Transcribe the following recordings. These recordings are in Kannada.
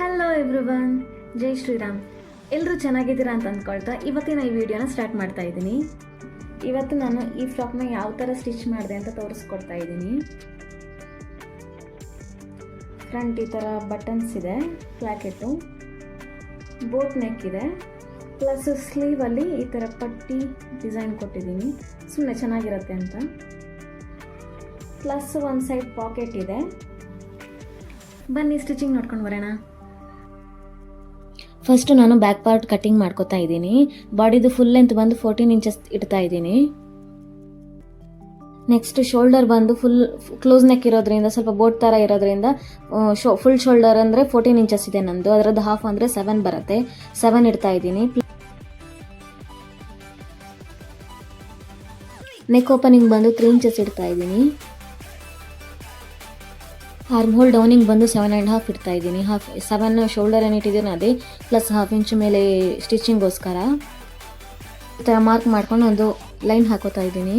ಹಲೋ ಎವ್ರಿವನ್, ಜೈ ಶ್ರೀರಾಮ್. ಎಲ್ಲರೂ ಚೆನ್ನಾಗಿದ್ದೀರಾ ಅಂತ ಅಂದ್ಕೊಳ್ತಾ ಇವತ್ತಿನ ಈ ವಿಡಿಯೋನ ಸ್ಟಾರ್ಟ್ ಮಾಡ್ತಾ ಇದ್ದೀನಿ. ಇವತ್ತು ನಾನು ಈ ಫ್ರಾಕ್ನ ಯಾವ ಥರ ಸ್ಟಿಚ್ ಮಾಡಿದೆ ಅಂತ ತೋರಿಸ್ಕೊಡ್ತಾ ಇದ್ದೀನಿ. ಫ್ರಂಟ್ ಈ ಥರ ಬಟನ್ಸ್ ಇದೆ, ಪ್ಲಾಕೆಟು, ಬೋಟ್ ನೆಕ್ ಇದೆ, ಪ್ಲಸ್ ಸ್ಲೀವಲ್ಲಿ ಈ ಥರ ಪಟ್ಟಿ ಡಿಸೈನ್ ಕೊಟ್ಟಿದ್ದೀನಿ, ಸುಮ್ಮನೆ ಚೆನ್ನಾಗಿರುತ್ತೆ ಅಂತ. ಪ್ಲಸ್ ಒಂದು ಸೈಡ್ ಪಾಕೆಟ್ ಇದೆ. ಬನ್ನಿ ಸ್ಟಿಚಿಂಗ್ ನೋಡ್ಕೊಂಡು ಬರೋಣ. ಫಸ್ಟು ನಾನು ಬ್ಯಾಕ್ ಪಾರ್ಟ್ ಕಟಿಂಗ್ ಮಾಡ್ಕೋತಾ ಇದ್ದೀನಿ. ಬಾಡಿದು ಫುಲ್ ಲೆಂತ್ ಬಂದು 14 ಇಂಚಸ್ ಇಡ್ತಾ ಇದ್ದೀನಿ. ನೆಕ್ಸ್ಟ್ ಶೋಲ್ಡರ್ ಬಂದು ಫುಲ್ ಕ್ಲೋಸ್ ನೆಕ್ ಇರೋದ್ರಿಂದ, ಸ್ವಲ್ಪ ಬೋಟ್ ಥರ ಇರೋದ್ರಿಂದ ಫುಲ್ ಶೋಲ್ಡರ್ ಅಂದರೆ 14 ಇಂಚಸ್ ಇದೆ ನಂದು. ಅದರದ್ದು ಹಾಫ್ ಅಂದರೆ 7 ಬರುತ್ತೆ. 7 ಇಡ್ತಾ ಇದ್ದೀನಿ. ನೆಕ್ ಓಪನಿಂಗ್ ಬಂದು 3 ಇಂಚಸ್ ಇಡ್ತಾ ಇದ್ದೀನಿ. ಆರ್ಮ್ ಹೋಲ್ ಡೌನಿಂಗ್ ಬಂದು 7.5 ಇಡ್ತಾ ಇದ್ದೀನಿ. 7 ಶೋಲ್ಡರ್ ಏನು ಇಟ್ಟಿದ್ದೀನಿ ಅದೇ, ಪ್ಲಸ್ 1/2 ಇಂಚ್ ಮೇಲೆ ಸ್ಟಿಚಿಂಗೋಸ್ಕರ ಈ ಥರ ಮಾರ್ಕ್ ಮಾಡ್ಕೊಂಡು ಒಂದು ಲೈನ್ ಹಾಕೋತಾ ಇದ್ದೀನಿ.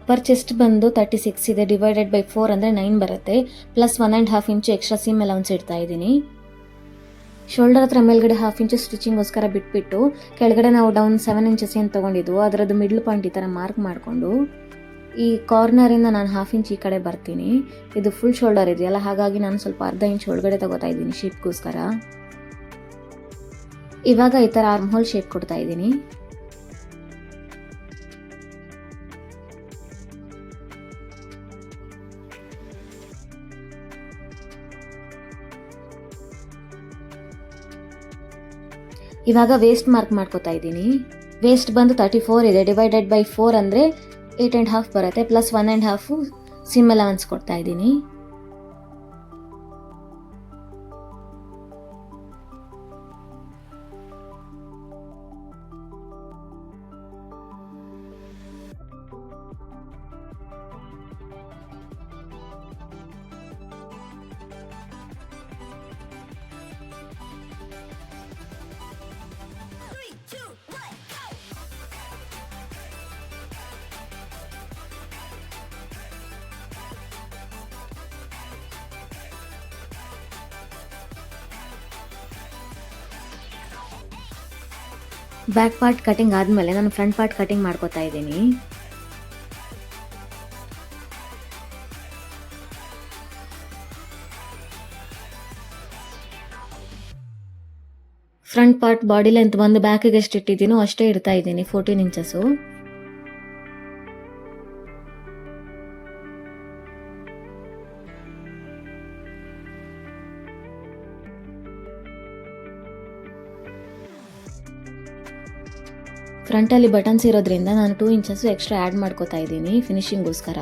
ಪರ್ ಚೆಸ್ಟ್ ಬಂದು 36 ಇದೆ, ಡಿವೈಡೆಡ್ ಬೈ 4 ಅಂದರೆ 9 ಬರುತ್ತೆ. ಪ್ಲಸ್ 1.5 ಇಂಚು ಎಕ್ಸ್ಟ್ರಾ ಸೀಮ್ ಅಲೌನ್ಸ್ ಇಡ್ತಾ ಇದ್ದೀನಿ. ಶೋಲ್ಡರ್ ಹತ್ರ ಮೇಲ್ಗಡೆ 1/2 ಇಂಚು ಸ್ಟಿಚಿಂಗೋಸ್ಕರ ಬಿಟ್ಬಿಟ್ಟು ಕೆಳಗಡೆ ನಾವು ಡೌನ್ 7 ಇಂಚಸ್ ಏನು ತೊಗೊಂಡಿದ್ದು ಅದರದ್ದು ಮಿಡ್ಲ್ ಪಾಯಿಂಟ್ ಈ ಥರ ಮಾರ್ಕ್ ಮಾಡಿಕೊಂಡು ಈ ಕಾರ್ನರಿಂದ ನಾನು 1/2 ಇಂಚ್ ಈ ಕಡೆ ಬರ್ತೀನಿ. ಇದು ಫುಲ್ ಶೋಲ್ಡರ್ ಇದೆಯಲ್ಲ, ಹಾಗಾಗಿ ನಾನು ಸ್ವಲ್ಪ ಅರ್ಧ ಇಂಚ್ ಒಳಗಡೆ ತಗೋತಾ ಇದ್ದೀನಿ ಶೇಪ್ಗೋಸ್ಕರ. ಇವಾಗ ಈ ಥರ ಆರ್ಮ್ ಹೋಲ್ ಶೇಪ್ ಕೊಡ್ತಾ ಇದ್ದೀನಿ. ಇವಾಗ ವೇಸ್ಟ್ ಮಾರ್ಕ್ ಮಾಡ್ಕೋತಾ ಇದ್ದೀನಿ. ವೇಸ್ಟ್ ಬಂದು 34 ಇದೆ, ಡಿವೈಡೆಡ್ ಬೈ 4 ಅಂದರೆ 8.5 ಬರುತ್ತೆ. ಪ್ಲಸ್ 1.5 ಸಿಮ್ ಅಲೌನ್ಸ್ ಕೊಡ್ತಾ ಇದ್ದೀನಿ. ಬ್ಯಾಕ್ ಪಾರ್ಟ್ ಕಟಿಂಗ್ ಆದಮೇಲೆ ನಾನು ಫ್ರಂಟ್ ಪಾರ್ಟ್ ಕಟಿಂಗ್ ಮಾಡ್ಕೋತಾ ಇದ್ದೀನಿ. ಫ್ರಂಟ್ ಪಾರ್ಟ್ ಬಾಡಿ ಲೆಂತ್ ಬಂದು ಬ್ಯಾಕಿಗೆ ಎಷ್ಟು ಇಟ್ಟಿದ್ದೀನೋ ಅಷ್ಟೇ ಇಡ್ತಾ ಇದ್ದೀನಿ, 14 ಇಂಚಸ್ಸು. ಫ್ರಂಟಲ್ಲಿ ಬಟನ್ಸ್ ಇರೋದ್ರಿಂದ ನಾನು 2 ಇಂಚಸ್ ಎಕ್ಸ್ಟ್ರಾ ಆ್ಯಡ್ ಮಾಡ್ಕೋತಾ ಇದ್ದೀನಿ ಫಿನಿಶಿಂಗೋಸ್ಕರ.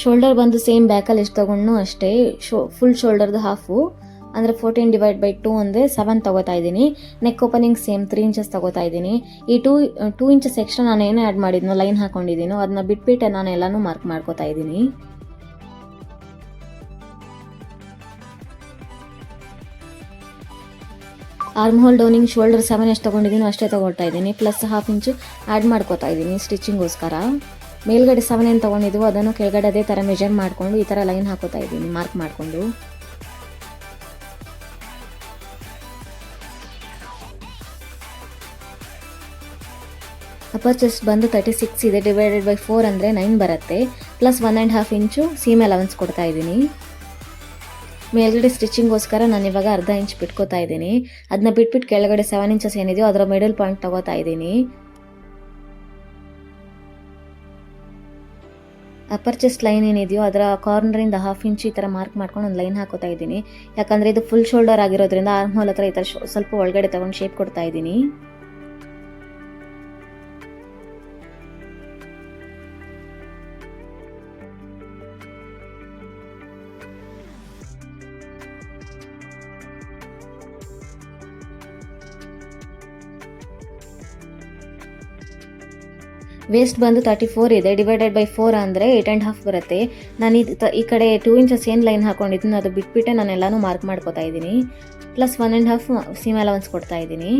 ಶೋಲ್ಡರ್ ಬಂದು ಸೇಮ್ ಬ್ಯಾಕಲ್ಲಿ ಎಷ್ಟು ತಗೊಂಡು ಅಷ್ಟೇ, ಫುಲ್ ಶೋಲ್ಡರ್ದು ಹಾಫು ಅಂದರೆ 14 ಡಿವೈಡ್ ಬೈ 2 ಅಂದರೆ 7 ತಗೋತಾ ಇದ್ದೀನಿ. ನೆಕ್ ಓಪನಿಂಗ್ ಸೇಮ್ 3 ಇಂಚಸ್ ತಗೋತಾ ಇದ್ದೀನಿ. ಈ 2 ಇಂಚಸ್ ಎಕ್ಸ್ಟ್ರಾ ನಾನು ಏನು ಆ್ಯಡ್ ಮಾಡಿದ್ನೋ, ಲೈನ್ ಹಾಕೊಂಡಿದ್ದೀನೋ ಅದನ್ನ ಬಿಟ್ಬಿಟ್ಟು ನಾನು ಎಲ್ಲನೂ ಮಾರ್ಕ್ ಮಾಡ್ಕೋತಾ ಇದ್ದೀನಿ. ಆರ್ಮ್ ಹೋಲ್ ಡೌನಿಂಗ್ ಶೋಲ್ಡರ್ 7 ಎಷ್ಟು ತೊಗೊಂಡಿದ್ದೀನೋ ಅಷ್ಟೇ ತೊಗೊಳ್ತಾ ಇದ್ದೀನಿ. ಪ್ಲಸ್ 1/2 ಇಂಚು ಆ್ಯಡ್ ಮಾಡ್ಕೋತಾ ಇದ್ದೀನಿ ಸ್ಟಿಚಿಂಗೋಸ್ಕರ. ಮೇಲ್ಗಡೆ 7 ಏನು ತೊಗೊಂಡಿದ್ದೀವೋ ಅದನ್ನು ಕೆಳಗಡೆ ಅದೇ ಥರ ಮೆಜರ್ ಮಾಡಿಕೊಂಡು ಈ ಥರ ಲೈನ್ ಹಾಕೋತಾ ಇದ್ದೀನಿ ಮಾರ್ಕ್ ಮಾಡಿಕೊಂಡು. ಅಪ್ಪರ್ ಚೆಸ್ಟ್ ಬಂದು 36 ಇದೆ, ಡಿವೈಡೆಡ್ ಬೈ 4 ಅಂದರೆ 9 ಬರುತ್ತೆ. ಪ್ಲಸ್ 1.5 ಇಂಚು ಸೀಮ್ ಅಲೌನ್ಸ್ ಕೊಡ್ತಾ ಇದ್ದೀನಿ. ಮೇಲ್ಗಡೆ ಸ್ಟಿಚಿಂಗೋಸ್ಕರ ನಾನು ಇವಾಗ ಅರ್ಧ ಇಂಚ್ ಬಿಟ್ಕೋತಾ ಇದ್ದೀನಿ. ಅದನ್ನ ಬಿಟ್ಬಿಟ್ಟು ಕೆಳಗಡೆ 7 ಇಂಚಸ್ ಏನಿದೆಯೋ ಅದರ ಮಿಡಲ್ ಪಾಯಿಂಟ್ ತಗೋತಾ ಇದ್ದೀನಿ. ಅಪ್ಪರ್ ಚೆಸ್ಟ್ ಲೈನ್ ಏನಿದೆಯೋ ಅದರ ಕಾರ್ನರಿಂದ 1/2 ಇಂಚ್ ಈ ಥರ ಮಾರ್ಕ್ ಮಾಡ್ಕೊಂಡು ಒಂದು ಲೈನ್ ಹಾಕೋತಾ ಇದ್ದೀನಿ. ಯಾಕಂದರೆ ಇದು ಫುಲ್ ಶೋಲ್ಡರ್ ಆಗಿರೋದ್ರಿಂದ ಆರ್ಮ್ ಹೋಲ್ ಹತ್ರ ಈ ಥರ ಸ್ವಲ್ಪ ಒಳಗಡೆ ತಗೊಂಡು ಶೇಪ್ ಕೊಡ್ತಾ ಇದ್ದೀನಿ. ವೇಸ್ಟ್ ಬಂದು 34 ಇದೆ, ಡಿವೈಡೆಡ್ ಬೈ 4 ಅಂದರೆ 8.5 ಬರುತ್ತೆ. ನಾನು ಈ ಕಡೆ 2 ಇಂಚಸ್ ಏನು ಲೈನ್ ಹಾಕೊಂಡಿದ್ದೀನಿ ಅದು ಬಿಟ್ಬಿಟ್ಟೆ ನಾನು ಎಲ್ಲನೂ ಮಾರ್ಕ್ ಮಾಡ್ಕೋತಾ ಇದ್ದೀನಿ. ಪ್ಲಸ್ 1.5 ಸೀಮ್ ಅಲೌನ್ಸ್ ಕೊಡ್ತಾ ಇದ್ದೀನಿ.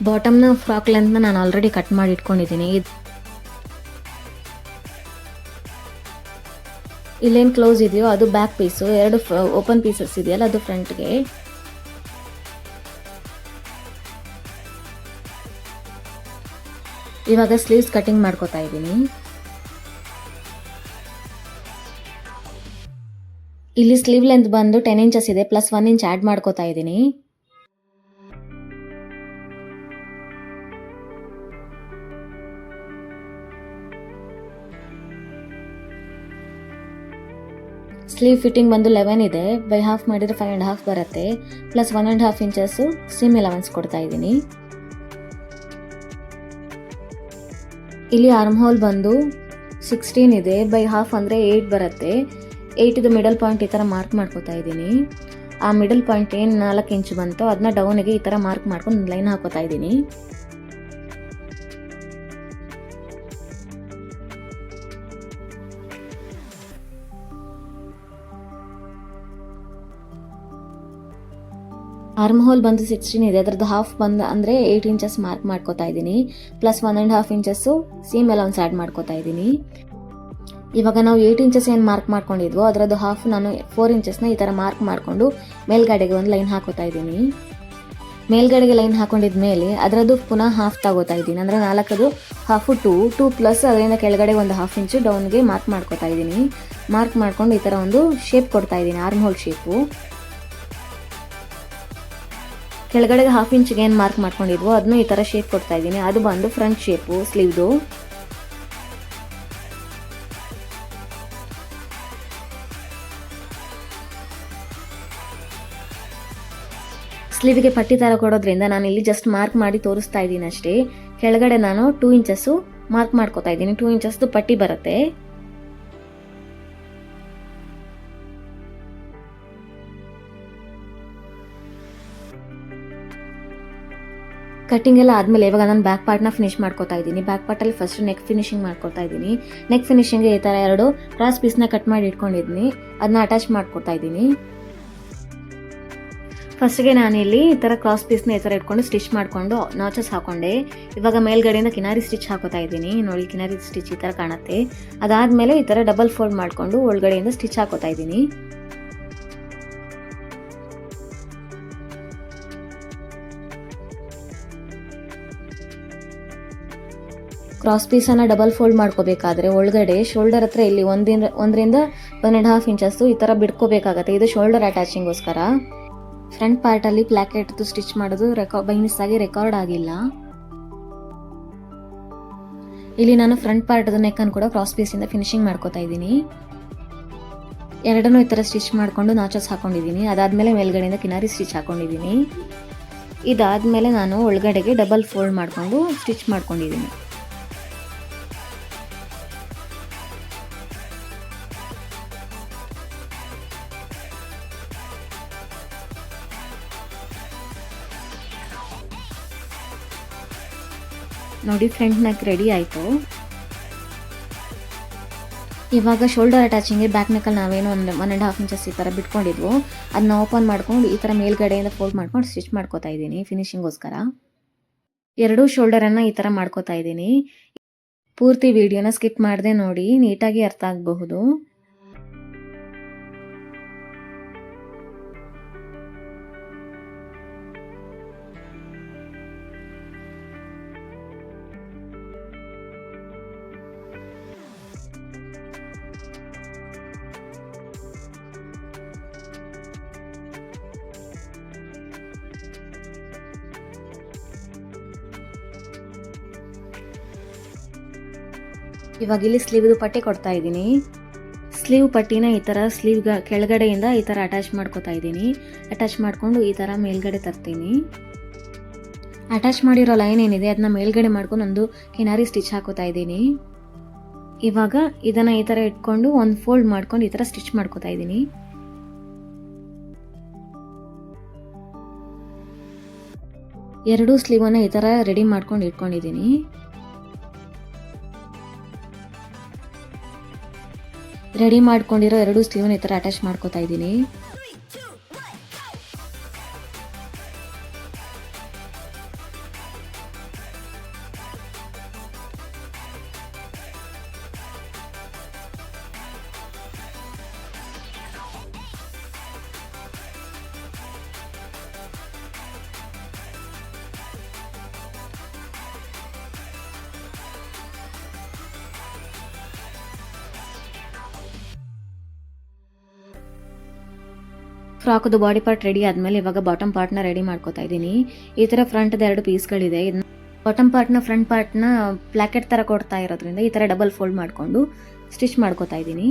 ಬಾಟಮ್ನ ಫ್ರಾಕ್ ಲೆಂತ್ನ ನಾನು ಆಲ್ರೆಡಿ ಕಟ್ ಮಾಡಿ ಇಟ್ಕೊಂಡಿದ್ದೀನಿ. ಇಲ್ಲೇನು ಕ್ಲೋಸ್ ಇದೆಯೋ ಅದು ಬ್ಯಾಕ್ ಪೀಸು, 2 ಓಪನ್ ಪೀಸಸ್ ಇದೆಯಲ್ಲ ಅದು ಫ್ರಂಟ್ಗೆ. ಇವಾಗ ಸ್ಲೀವ್ಸ್ ಕಟಿಂಗ್ ಮಾಡ್ಕೋತಾ ಇದ್ದೀನಿ. ಇಲ್ಲಿ ಸ್ಲೀವ್ ಲೆಂತ್ ಬಂದು 10 ಇಂಚಸ್ ಇದೆ, ಪ್ಲಸ್ 1 ಇಂಚ್ ಆ್ಯಡ್ ಮಾಡ್ಕೋತಾ ಇದ್ದೀನಿ. ಸ್ಲೀವ್ ಫಿಟ್ಟಿಂಗ್ ಬಂದು 11 ಇದೆ, ಬೈ ಹಾಫ್ ಮಾಡಿದರೆ 5.5 ಬರುತ್ತೆ, ಪ್ಲಸ್ 1.5 ಇಂಚಸ್ಸು ಸೀಮ್ ಅಲೌನ್ಸ್ ಕೊಡ್ತಾ ಇದ್ದೀನಿ. ಇಲ್ಲಿ ಆರ್ಮ್ ಹೋಲ್ ಬಂದು 16 ಇದೆ, ಬೈ ಹಾಫ್ ಅಂದರೆ 8 ಬರುತ್ತೆ. 8 ಮಿಡಲ್ ಪಾಯಿಂಟ್ ಈ ಥರ ಮಾರ್ಕ್ ಮಾಡ್ಕೋತಾ ಇದ್ದೀನಿ. ಆ ಮಿಡಲ್ ಪಾಯಿಂಟ್ ಏನು 4 ಇಂಚ್ ಬಂತು ಅದನ್ನ ಡೌನಿಗೆ ಈ ಥರ ಮಾರ್ಕ್ ಮಾಡ್ಕೊಂಡು ಲೈನ್ ಹಾಕೋತಾ ಇದ್ದೀನಿ. ಆರ್ಮ್ ಹೋಲ್ ಬಂದು 16 ಇದೆ, ಅದರದ್ದು ಹಾಫ್ ಬಂದು ಅಂದರೆ 8 ಇಂಚಸ್ ಮಾರ್ಕ್ ಮಾಡ್ಕೋತಾ ಇದ್ದೀನಿ, plus 1.5 inches seam allowance add ಮಾಡ್ಕೋತಾ ಇದ್ದೀನಿ. ಇವಾಗ ನಾವು 8 ಇಂಚಸ್ ಏನು ಮಾರ್ಕ್ ಮಾಡ್ಕೊಂಡಿದ್ವೋ ಅದರದ್ದು ಹಾಫ್ ನಾನು 4 ಇಂಚಸ್ನ ಈ ಥರ ಮಾರ್ಕ್ ಮಾಡಿಕೊಂಡು ಮೇಲ್ಗಡೆಗೆ ಒಂದು ಲೈನ್ ಹಾಕೋತಾ ಇದ್ದೀನಿ. ಮೇಲ್ಗಡೆಗೆ ಲೈನ್ ಹಾಕೊಂಡಿದ ಮೇಲೆ ಅದರದ್ದು ಪುನಃ ಹಾಫ್ ತಗೋತಾ ಇದ್ದೀನಿ, ಅಂದರೆ 4ದು ಹಾಫು 2 ಪ್ಲಸ್ ಅದರಿಂದ ಕೆಳಗಡೆ ಒಂದು ಹಾಫ್ ಇಂಚು ಡೌನ್ಗೆ ಮಾರ್ಕ್ ಮಾಡ್ಕೋತಾ ಇದ್ದೀನಿ. ಮಾರ್ಕ್ ಮಾಡ್ಕೊಂಡು ಈ ಥರ ಒಂದು ಶೇಪ್ ಕೊಡ್ತಾ ಇದ್ದೀನಿ, ಆರ್ಮ್ ಹೋಲ್ ಶೇಪು. ಕೆಳಗಡೆಗೆ ಹಾಫ್ ಇಂಚಿಗೆ ಏನು ಮಾರ್ಕ್ ಮಾಡ್ಕೊಂಡಿದ್ವೋ ಅದನ್ನು ಈ ಥರ ಶೇಪ್ ಕೊಡ್ತಾ ಇದ್ದೀನಿ. ಅದು ಬಂದು ಫ್ರಂಟ್ ಶೇಪು ಸ್ಲೀವ್ದು. ಸ್ಲೀವ್ಗೆ ಪಟ್ಟಿ ಥರ ಕೊಡೋದ್ರಿಂದ ನಾನು ಇಲ್ಲಿ ಜಸ್ಟ್ ಮಾರ್ಕ್ ಮಾಡಿ ತೋರಿಸ್ತಾ ಇದ್ದೀನಿ ಅಷ್ಟೇ. ಕೆಳಗಡೆ ನಾನು 2 ಇಂಚಸ್ಸು ಮಾರ್ಕ್ ಮಾಡ್ಕೋತಾ ಇದ್ದೀನಿ, 2 ಇಂಚಸ್ದು ಪಟ್ಟಿ ಬರುತ್ತೆ. ಕಟ್ಟಿಂಗ್ ಎಲ್ಲ ಆದಮೇಲೆ ಇವಾಗ ನಾನು ಬ್ಯಾಕ್ ಪಾರ್ಟ್ನ ಫಿನಿಶ್ ಮಾಡ್ಕೋತಾ ಇದ್ದೀನಿ. ಬ್ಯಾಕ್ ಪಾರ್ಟಲ್ಲಿ ಫಸ್ಟ್ ನೆಕ್ ಫಿನಿಶಿಂಗ್ ಮಾಡ್ಕೊತಾ ಇದ್ದೀನಿ. ನೆಕ್ ಫಿನಿಶಿಂಗ್ಗೆ ಈ ಥರ 2 ಕ್ರಾಸ್ ಪೀಸ್ನ ಕಟ್ ಮಾಡಿ ಇಟ್ಕೊಂಡಿದ್ದೀನಿ, ಅದನ್ನ ಅಟ್ಯಾಚ್ ಮಾಡ್ಕೊತಾ ಇದ್ದೀನಿ. ಫಸ್ಟ್ಗೆ ನಾನಿಲ್ಲಿ ಈ ಥರ ಕ್ರಾಸ್ ಪೀಸ್ನ ಈ ಥರ ಇಟ್ಕೊಂಡು ಸ್ಟಿಚ್ ಮಾಡಿಕೊಂಡು ನಾಚಸ್ ಹಾಕೊಂಡೆ. ಇವಾಗ ಮೇಲ್ಗಡೆಯಿಂದ ಕಿನಾರಿ ಸ್ಟಿಚ್ ಹಾಕೋತಾ ಇದ್ದೀನಿ. ನೋಡಿ, ಕಿನಾರಿ ಸ್ಟಿಚ್ ಈ ಥರ ಕಾಣುತ್ತೆ. ಅದಾದಮೇಲೆ ಈ ಥರ ಡಬಲ್ ಫೋಲ್ಡ್ ಮಾಡಿಕೊಂಡು ಒಳಗಡೆಯಿಂದ ಸ್ಟಿಚ್ ಹಾಕೋತಾ ಇದ್ದೀನಿ. ಕ್ರಾಸ್ ಪೀಸನ್ನು ಡಬಲ್ ಫೋಲ್ಡ್ ಮಾಡ್ಕೋಬೇಕಾದ್ರೆ ಒಳಗಡೆ ಶೋಲ್ಡರ್ ಹತ್ರ ಇಲ್ಲಿ 1ರಿಂದ 1.5 ಇಂಚಸ್ಸು ಈ ಥರ ಬಿಡ್ಕೋಬೇಕಾಗತ್ತೆ. ಇದು ಶೋಲ್ಡರ್ ಅಟ್ಯಾಚಿಂಗೋಸ್ಕರ. ಫ್ರಂಟ್ ಪಾರ್ಟಲ್ಲಿ ಪ್ಲಾಕೆಟ್ದು ಸ್ಟಿಚ್ ಮಾಡೋದು ಬೈ ಮಿಸ್ ಆಗಿ ರೆಕಾರ್ಡ್ ಆಗಿಲ್ಲ. ಇಲ್ಲಿ ನಾನು ಫ್ರಂಟ್ ಪಾರ್ಟ್ದು ನೆಕ್ಕನ್ನು ಕೂಡ ಕ್ರಾಸ್ ಪೀಸಿಂದ ಫಿನಿಶಿಂಗ್ ಮಾಡ್ಕೋತಾ ಇದ್ದೀನಿ. ಎರಡನ್ನೂ ಈ ಥರ ಸ್ಟಿಚ್ ಮಾಡಿಕೊಂಡು ನಾಚಸ್ ಹಾಕೊಂಡಿದ್ದೀನಿ. ಅದಾದಮೇಲೆ ಮೇಲ್ಗಡೆಯಿಂದ ಕಿನಾರಿ ಸ್ಟಿಚ್ ಹಾಕೊಂಡಿದ್ದೀನಿ. ಇದಾದಮೇಲೆ ನಾನು ಒಳಗಡೆಗೆ ಡಬಲ್ ಫೋಲ್ಡ್ ಮಾಡಿಕೊಂಡು ಸ್ಟಿಚ್ ಮಾಡ್ಕೊಂಡಿದ್ದೀನಿ. ನೋಡಿ, ಫ್ರಂಟ್ ನೆಕ್ ರೆಡಿ ಆಯಿತು. ಇವಾಗ ಶೋಲ್ಡರ್ ಅಟ್ಯಾಚಿಂಗ್ಗೆ ಬ್ಯಾಕ್ ನೆಕ್ಕಲ್ಲಿ ನಾವೇನೋ 1.5 ಇಂಚಸ್ ಈ ಥರ ಬಿಟ್ಕೊಂಡಿದ್ವು, ಅದನ್ನ ಓಪನ್ ಮಾಡ್ಕೊಂಡು ಈ ಥರ ಮೇಲ್ಗಡೆಯಿಂದ ಫೋಲ್ಡ್ ಮಾಡ್ಕೊಂಡು ಸ್ಟಿಚ್ ಮಾಡ್ಕೋತಾ ಇದ್ದೀನಿ ಫಿನಿಶಿಂಗೋಸ್ಕರ. ಎರಡೂ ಶೋಲ್ಡರನ್ನು ಈ ಥರ ಮಾಡ್ಕೋತಾ ಇದ್ದೀನಿ. ಪೂರ್ತಿ ವಿಡಿಯೋನ ಸ್ಕಿಪ್ ಮಾಡದೆ ನೋಡಿ, ನೀಟಾಗಿ ಅರ್ಥ ಆಗಬಹುದು. ಇವಾಗ ಇಲ್ಲಿ ಸ್ಲೀವ್ದು ಪಟ್ಟಿ ಕೊಡ್ತಾ ಇದ್ದೀನಿ. ಸ್ಲೀವ್ ಪಟ್ಟಿನ ಈ ಥರ ಸ್ಲೀವ್ ಕೆಳಗಡೆಯಿಂದ ಈ ಥರ ಅಟ್ಯಾಚ್ ಮಾಡ್ಕೊತಾ ಇದ್ದೀನಿ. ಅಟ್ಯಾಚ್ ಮಾಡಿಕೊಂಡು ಈ ಥರ ಮೇಲ್ಗಡೆ ತರ್ತೀನಿ. ಅಟ್ಯಾಚ್ ಮಾಡಿರೋ ಲೈನ್ ಏನಿದೆ ಅದನ್ನ ಮೇಲ್ಗಡೆ ಮಾಡ್ಕೊಂಡು ಒಂದು ಕಿನಾರಿ ಸ್ಟಿಚ್ ಹಾಕೋತಾ ಇದ್ದೀನಿ. ಇವಾಗ ಇದನ್ನು ಈ ಥರ ಇಟ್ಕೊಂಡು ಒಂದು ಫೋಲ್ಡ್ ಮಾಡ್ಕೊಂಡು ಈ ಥರ ಸ್ಟಿಚ್ ಮಾಡ್ಕೊತಾ ಇದ್ದೀನಿ. ಎರಡೂ ಸ್ಲೀವನ್ನು ಈ ಥರ ರೆಡಿ ಮಾಡ್ಕೊಂಡು ಇಟ್ಕೊಂಡಿದ್ದೀನಿ. ರೆಡಿ ಮಾಡ್ಕೊಂಡಿರೋ ಎರಡೂ ಸ್ಲೀವ್ನ ಈ ಥರ ಅಟ್ಯಾಚ್ ಮಾಡ್ಕೊತಾ ಇದ್ದೀನಿ. ಫ್ರಾಕ್ದು ಬಾಡಿ ಪಾರ್ಟ್ ರೆಡಿ ಆದಮೇಲೆ ಇವಾಗ ಬಾಟಮ್ ಪಾರ್ಟ್ನ ರೆಡಿ ಮಾಡ್ಕೊತಾ ಇದ್ದೀನಿ. ಈ ಥರ ಫ್ರಂಟ್ದು 2 ಪೀಸ್ಗಳಿದೆ. ಇದನ್ನ ಬಾಟಮ್ ಪಾರ್ಟ್ನ ಫ್ರಂಟ್ ಪಾರ್ಟ್ನ ಪ್ಲಾಕೆಟ್ ಥರ ಕೊಡ್ತಾ ಇರೋದ್ರಿಂದ ಈ ಥರ ಡಬಲ್ ಫೋಲ್ಡ್ ಮಾಡಿಕೊಂಡು ಸ್ಟಿಚ್ ಮಾಡ್ಕೊತಾ ಇದ್ದೀನಿ.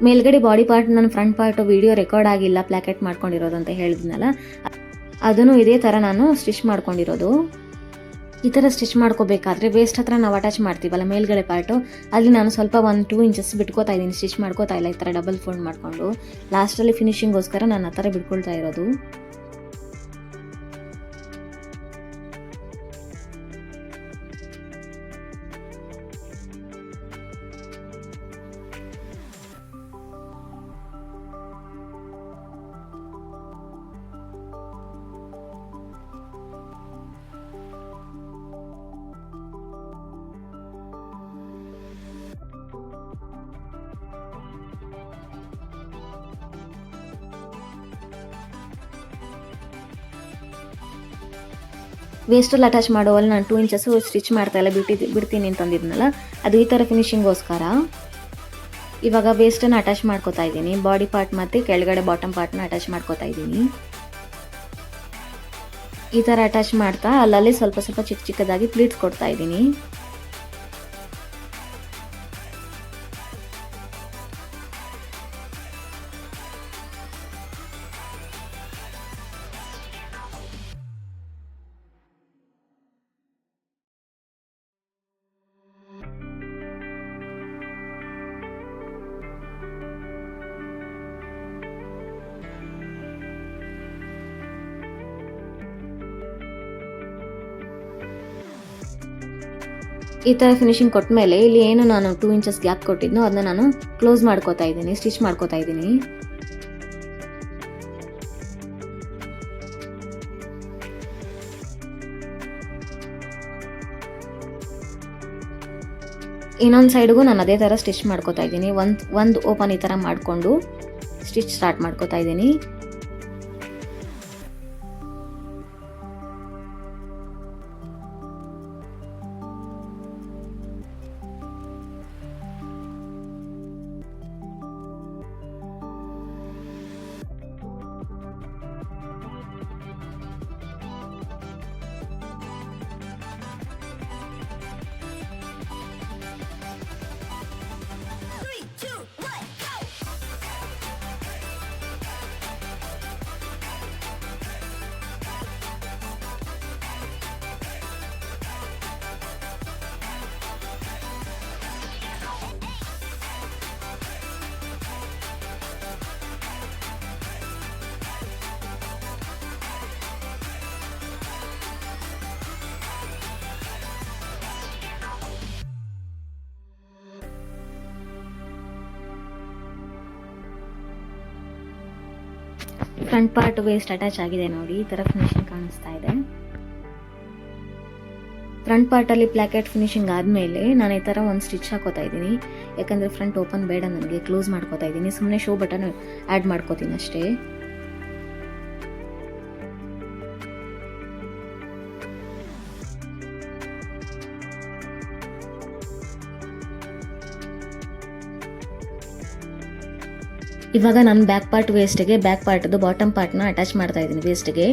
ಮೇಲ್ಗಡೆ ಬಾಡಿ ಪಾರ್ಟ್ ನನ್ನ ಫ್ರಂಟ್ ಪಾರ್ಟ್ ವಿಡಿಯೋ ರೆಕಾರ್ಡ್ ಆಗಿಲ್ಲ, ಪ್ಲಾಕೆಟ್ ಮಾಡ್ಕೊಂಡಿರೋದು ಅಂತ ಹೇಳಿದ್ನಲ್ಲ, ಅದನ್ನು ಇದೇ ಥರ ನಾನು ಸ್ಟಿಚ್ ಮಾಡ್ಕೊಂಡಿರೋದು. ಈ ಥರ ಸ್ಟಿಚ್ ಮಾಡ್ಕೋಬೇಕಾದ್ರೆ ವೇಸ್ಟ್ ಹತ್ರ ನಾವು ಅಟ್ಯಾಚ್ ಮಾಡ್ತೀವಲ್ಲ ಮೇಲ್ಗಡೆ ಪಾರ್ಟು, ಅಲ್ಲಿ ನಾನು ಸ್ವಲ್ಪ 1-2 ಇಂಚಸ್ ಬಿಟ್ಕೋತಾ ಇದ್ದೀನಿ. ಸ್ಟಿಚ್ ಮಾಡ್ಕೋತಾ ಇಲ್ಲ, ಈ ಥರ ಡಬಲ್ ಫೋಲ್ಡ್ ಮಾಡಿಕೊಂಡು ಲಾಸ್ಟಲ್ಲಿ ಫಿನಿಶಿಂಗೋಸ್ಕರ ನಾನು ಆ ಥರ ಬಿಟ್ಕೊಳ್ತಾ ಇರೋದು. ವೇಸ್ಟಲ್ಲಿ ಅಟ್ಯಾಚ್ ಮಾಡುವಲ್ಲಿ ನಾನು 2 ಇಂಚಸ್ ಸ್ಟಿಚ್ ಮಾಡ್ತಾ ಇಲ್ಲ, ಬಿಡ್ತೀನಿ ಅಂತಂದಿದ್ನಲ್ಲ, ಅದು ಈ ಥರ ಫಿನಿಶಿಂಗೋಸ್ಕರ. ಇವಾಗ ವೇಸ್ಟನ್ನು ಅಟ್ಯಾಚ್ ಮಾಡ್ಕೋತಾ ಇದ್ದೀನಿ. ಬಾಡಿ ಪಾರ್ಟ್ ಮತ್ತು ಕೆಳಗಡೆ ಬಾಟಮ್ ಪಾರ್ಟ್ನ ಅಟ್ಯಾಚ್ ಮಾಡ್ಕೋತಾ ಇದ್ದೀನಿ. ಈ ಥರ ಅಟ್ಯಾಚ್ ಮಾಡ್ತಾ ಅಲ್ಲಲ್ಲಿ ಸ್ವಲ್ಪ ಸ್ವಲ್ಪ ಚಿಕ್ಕದಾಗಿ ಪ್ಲೀಟ್ಸ್ ಕೊಡ್ತಾ ಇದ್ದೀನಿ. ಈ ಥರ ಫಿನಿಶಿಂಗ್ ಕೊಟ್ಟ ಮೇಲೆ ಇಲ್ಲಿ ಏನು ನಾನು 2 ಇಂಚಸ್ ಗ್ಯಾಪ್ ಕೊಟ್ಟಿದ್ನೋ ಅದನ್ನ ನಾನು ಕ್ಲೋಸ್ ಮಾಡ್ಕೋತಾ ಇದ್ದೀನಿ, ಸ್ಟಿಚ್ ಮಾಡ್ಕೋತಾ ಇದ್ದೀನಿ. ಇನ್ನೊಂದು ಸೈಡ್ಗೂ ನಾನು ಅದೇ ಥರ ಸ್ಟಿಚ್ ಮಾಡ್ಕೋತಾ ಇದ್ದೀನಿ. ಒಂದು ಓಪನ್ ಈ ಥರ ಮಾಡಿಕೊಂಡು ಸ್ಟಿಚ್ ಸ್ಟಾರ್ಟ್ ಮಾಡ್ಕೋತಾ ಇದ್ದೀನಿ. ಫ್ರಂಟ್ ಪಾರ್ಟ್ ವೇಸ್ಟ್ ಅಟ್ಯಾಚ್ ಆಗಿದೆ ನೋಡಿ, ಈ ಥರ ಫಿನಿಶಿಂಗ್ ಕಾಣಿಸ್ತಾ ಇದೆ. ಫ್ರಂಟ್ ಪಾರ್ಟಲ್ಲಿ ಪ್ಲಾಕೆಟ್ ಫಿನಿಶಿಂಗ್ ಆದಮೇಲೆ ನಾನು ಈ ಥರ ಒಂದು ಸ್ಟಿಚ್ ಹಾಕೋತಾ ಇದ್ದೀನಿ. ಯಾಕಂದರೆ ಫ್ರಂಟ್ ಓಪನ್ ಬೇಡ ನನಗೆ, ಕ್ಲೋಸ್ ಮಾಡ್ಕೋತಾ ಇದ್ದೀನಿ. ಸುಮ್ಮನೆ ಶೋ ಬಟನ್ ಆ್ಯಡ್ ಮಾಡ್ಕೋತೀನಿ ಅಷ್ಟೇ. ಇವಾಗ ನಾನು ಬ್ಯಾಕ್ ಪಾರ್ಟ್ ವೇಸ್ಟ್ಗೆ ಬ್ಯಾಕ್ ಪಾರ್ಟ್ದು ಬಾಟಮ್ ಪಾರ್ಟ್ನ ಅಟ್ಯಾಚ್ ಮಾಡ್ತಾ ಇದ್ದೀನಿ ವೇಸ್ಟ್ಗೆ.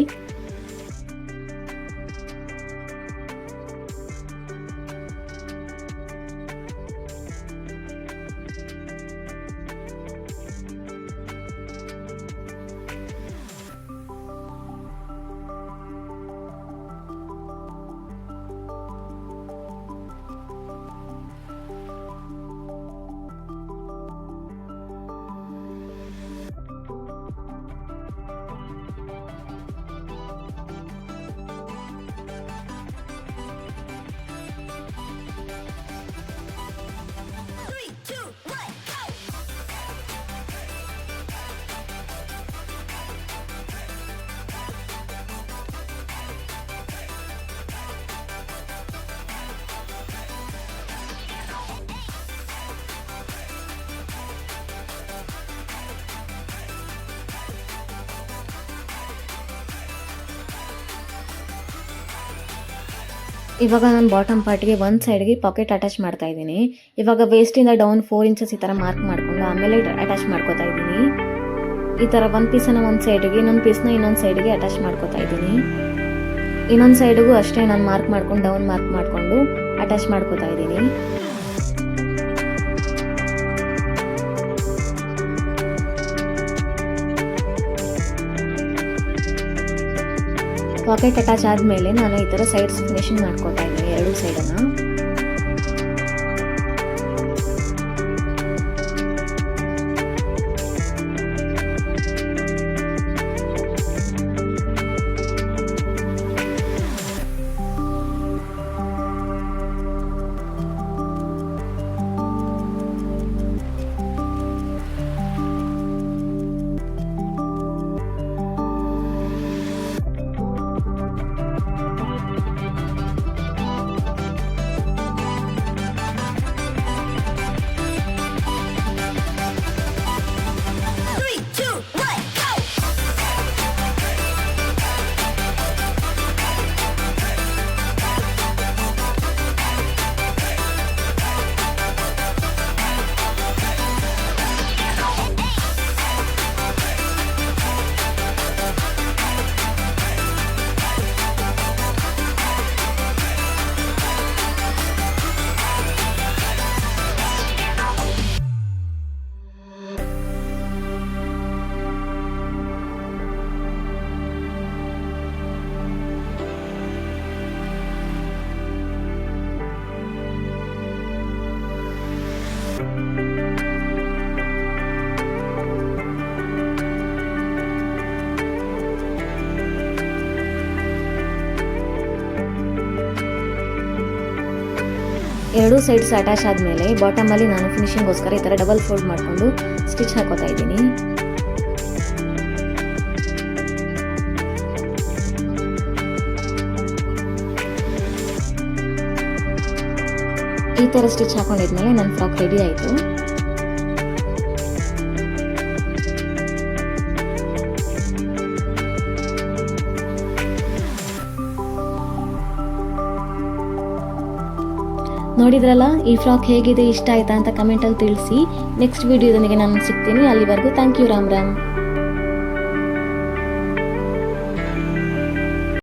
ಇವಾಗ ನಾನು ಬಾಟಮ್ ಪಾರ್ಟ್ಗೆ ಒಂದು ಸೈಡ್ಗೆ ಪಾಕೆಟ್ ಅಟ್ಯಾಚ್ ಮಾಡ್ತಾ ಇದ್ದೀನಿ. ಇವಾಗ ವೇಸ್ಟಿಂದ ಡೌನ್ 4 ಇಂಚಸ್ ಈ ಥರ ಮಾರ್ಕ್ ಮಾಡಿಕೊಂಡು ಆಮೇಲೆ ಅಟ್ಯಾಚ್ ಮಾಡ್ಕೋತಾ ಇದ್ದೀನಿ. ಈ ಥರ ಒಂದು ಪೀಸನ್ನು ಒಂದು ಸೈಡ್ಗೆ, ಇನ್ನೊಂದು ಪೀಸ್ನ ಇನ್ನೊಂದು ಸೈಡ್ಗೆ ಅಟ್ಯಾಚ್ ಮಾಡ್ಕೋತಾ ಇದ್ದೀನಿ. ಇನ್ನೊಂದು ಸೈಡ್ಗೂ ಅಷ್ಟೇ ನಾನು ಮಾರ್ಕ್ ಮಾಡ್ಕೊಂಡು ಡೌನ್ ಮಾರ್ಕ್ ಮಾಡಿಕೊಂಡು ಅಟ್ಯಾಚ್ ಮಾಡ್ಕೋತಾ ಇದ್ದೀನಿ. ಪಾಕೆಟ್ ಅಟ್ಯಾಚ್ ಆದಮೇಲೆ ನಾನು ಈ ಥರ ಸೈಡ್ಸ್ ಫಿನಿಶಿಂಗ್ ಮಾಡ್ಕೋತಾ ಇದ್ದೀನಿ, ಎರಡು ಸೈಡನ್ನು. ಎರಡೂ ಸೈಡ್ಸ್ ಅಟ್ಯಾಚ್ ಆದಮೇಲೆ ಬಾಟಮಲ್ಲಿ ನಾನು ಫಿನಿಶಿಂಗ್ಗೋಸ್ಕರ ಈ ಥರ ಡಬಲ್ ಫೋಲ್ಡ್ ಮಾಡಿಕೊಂಡು ಸ್ಟಿಚ್ ಹಾಕೋತಾ ಇದ್ದೀನಿ. ಈ ಥರ ಸ್ಟಿಚ್ ಹಾಕೊಂಡಿದ್ಮೇಲೆ ನನ್ನ ಫ್ರಾಕ್ ರೆಡಿ ಆಯಿತು. ನೋಡಿದ್ರಲ್ಲ, ಈ ಫ್ರಾಕ್ ಹೇಗಿದೆ, ಇಷ್ಟ ಆಯ್ತಾ ಅಂತ ಕಮೆಂಟಲ್ಲಿ ತಿಳಿಸಿ. ನೆಕ್ಸ್ಟ್ ವಿಡಿಯೋದೊಂದಿಗೆ ನಾನು ಸಿಗ್ತೀನಿ. ಅಲ್ಲಿವರೆಗೂ ಥ್ಯಾಂಕ್ ಯು. ರಾಮ್ ರಾಮ್.